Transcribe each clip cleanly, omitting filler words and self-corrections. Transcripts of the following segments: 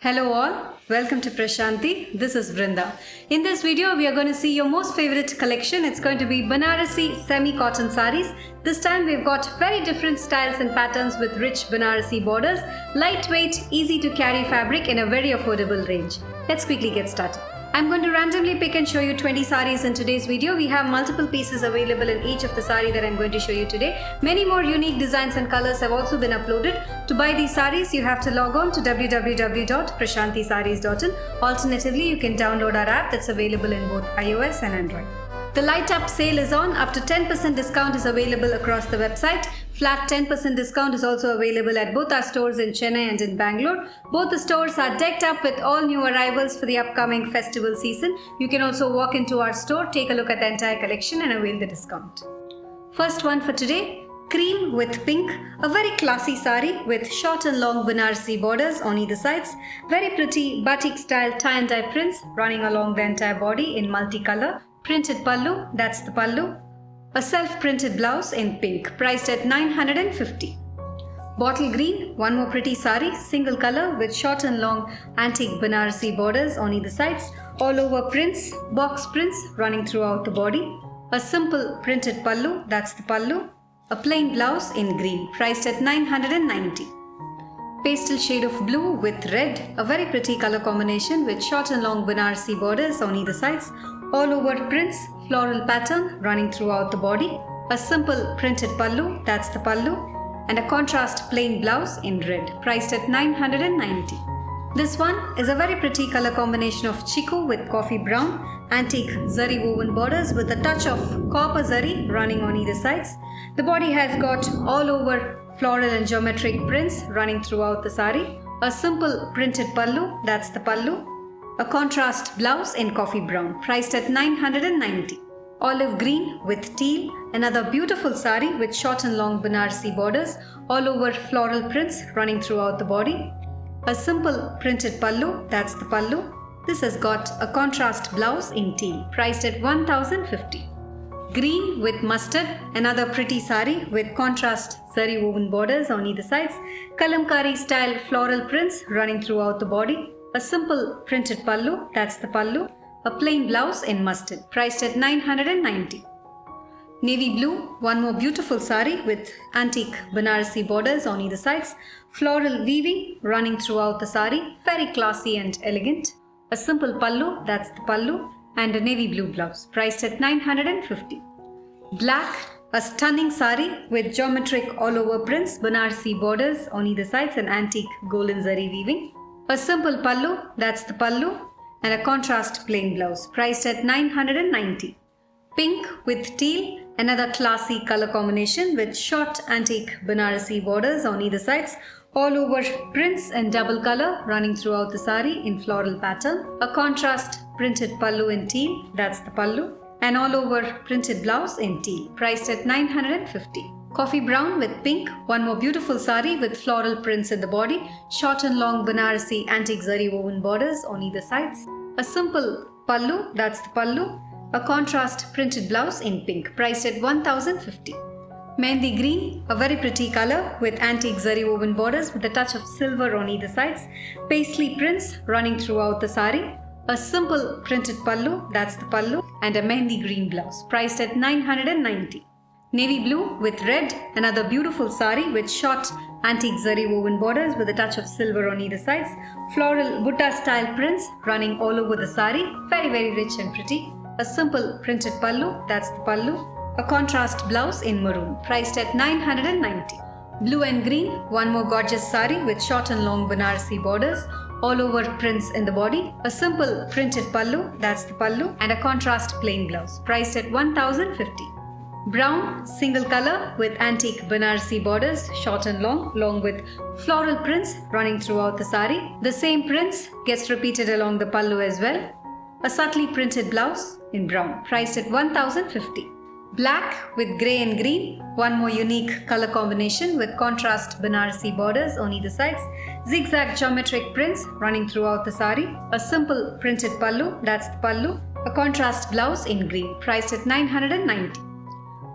Hello all, welcome to Prashanti. This is Vrinda. In this video, we are going to see your most favorite collection. It's going to be Banarasi semi-cotton saris. This time we've got very different styles and patterns with rich Banarasi borders, lightweight, easy to carry fabric in a very affordable range. Let's quickly get started. I'm going to randomly pick and show you 20 saris in today's video. We have multiple pieces available in each of the sari that I'm going to show you today. Many more unique designs and colors have also been uploaded. To buy these saris, you have to log on to www.prashantisarees.in. Alternatively, you can download our app that's available in both iOS and Android. The Light Up sale is on. Up to 10% discount is available across the website. Flat 10% discount is also available at both our stores in Chennai and in Bangalore. Both the stores are decked up with all new arrivals for the upcoming festival season. You can also walk into our store, take a look at the entire collection and avail the discount. First one for today, cream with pink, a very classy sari with short and long Banarasi borders on either sides. Very pretty batik style tie and dye prints running along the entire body in multicolor. Printed pallu, that's the pallu. A self-printed blouse in pink, priced at 950. Bottle green, one more pretty sari, single color with short and long antique Banarasi borders on either sides. All over prints, box prints running throughout the body. A simple printed pallu, that's the pallu. A plain blouse in green, priced at 990. Pastel shade of blue with red, a very pretty color combination with short and long Banarasi borders on either sides. All over prints, floral pattern running throughout the body. A simple printed pallu, that's the pallu. And a contrast plain blouse in red, priced at 990. This one is a very pretty color combination of chiku with coffee brown, antique zari woven borders with a touch of copper zari running on either sides. The body has got all over floral and geometric prints running throughout the sari. A simple printed pallu, that's the pallu. A contrast blouse in coffee brown, priced at 990. Olive green with teal, another beautiful sari with short and long Banarasi borders, all over floral prints running throughout the body. A simple printed pallu, that's the pallu. This has got a contrast blouse in teal, priced at 1050. Green with mustard, another pretty sari with contrast zari woven borders on either sides. Kalamkari style floral prints running throughout the body. A simple printed pallu, that's the pallu. A plain blouse in mustard, priced at 990. Navy blue, one more beautiful sari with antique Banarasi borders on either sides. Floral weaving running throughout the sari, very classy and elegant. A simple pallu, that's the pallu. And a navy blue blouse, priced at 950. Black, a stunning sari with geometric all over prints, Banarasi borders on either sides and antique golden zari weaving. A simple pallu, that's the pallu, and a contrast plain blouse, priced at 990. Pink with teal, another classy color combination with short antique Banarasi borders on either sides, all over prints and double color running throughout the sari in floral pattern. A contrast printed pallu in teal, that's the pallu, and all over printed blouse in teal, priced at 950. Coffee brown with pink, one more beautiful sari with floral prints in the body, short and long Banarasi antique zari woven borders on either sides. A simple pallu, that's the pallu. A contrast printed blouse in pink, priced at 1050. Mehndi green, a very pretty color with antique zari woven borders with a touch of silver on either sides. Paisley prints running throughout the sari. A simple printed pallu, that's the pallu, and a mehndi green blouse, priced at 990. Navy blue with red, another beautiful sari with short antique zari woven borders with a touch of silver on either sides. Floral butta style prints running all over the sari, very rich and pretty. A simple printed pallu, that's the pallu. A contrast blouse in maroon, priced at 990. Blue and green, one more gorgeous sari with short and long Banarasi borders, all over prints in the body. A simple printed pallu, that's the pallu, and a contrast plain blouse, priced at 1050. Brown, single color with antique Banarasi borders, short and long, along with floral prints running throughout the sari. The same prints gets repeated along the pallu as well. A subtly printed blouse in brown, priced at 1050. Black with grey and green, one more unique color combination with contrast Banarasi borders on either sides. Zigzag geometric prints running throughout the sari. A simple printed pallu, that's the pallu. A contrast blouse in green, priced at 990.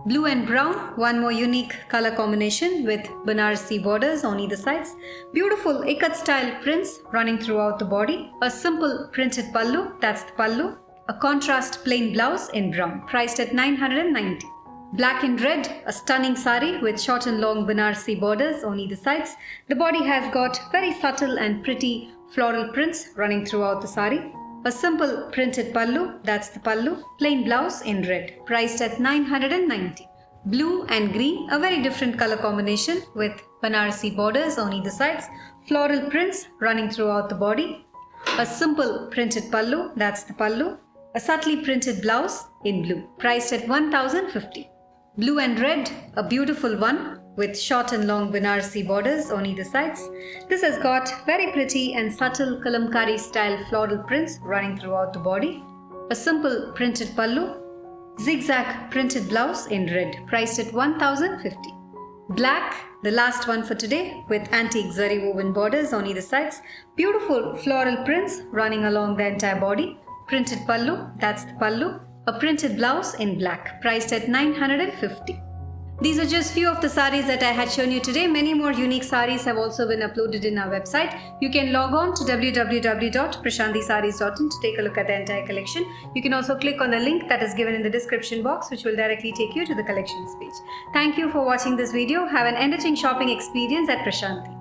Blue and brown, one more unique color combination with Banarasi borders on either sides. Beautiful ikat style prints running throughout the body. A simple printed pallu, that's the pallu. A contrast plain blouse in brown, priced at 990. Black and red, a stunning sari with short and long Banarasi borders on either sides. The body has got very subtle and pretty floral prints running throughout the sari. A simple printed pallu, that's the pallu, plain blouse in red, priced at 990. Blue and green, a very different color combination with Banarasi borders on either sides, floral prints running throughout the body. A simple printed pallu, that's the pallu, a subtly printed blouse in blue, priced at 1050. Blue and red, a beautiful one with short and long Banarasi borders on either sides. This has got very pretty and subtle kalamkari style floral prints running throughout the body. A simple printed pallu, zigzag printed blouse in red, priced at 1050. Black, the last one for today, with antique zari woven borders on either sides. Beautiful floral prints running along the entire body. Printed pallu, that's the pallu. A printed blouse in black, priced at 950. These are just few of the saris that I had shown you today. Many more unique saris have also been uploaded in our website. You can log on to www.prashantisarees.in to take a look at the entire collection. You can also click on the link that is given in the description box, which will directly take you to the collections page. Thank you for watching this video. Have an enriching shopping experience at Prashanti.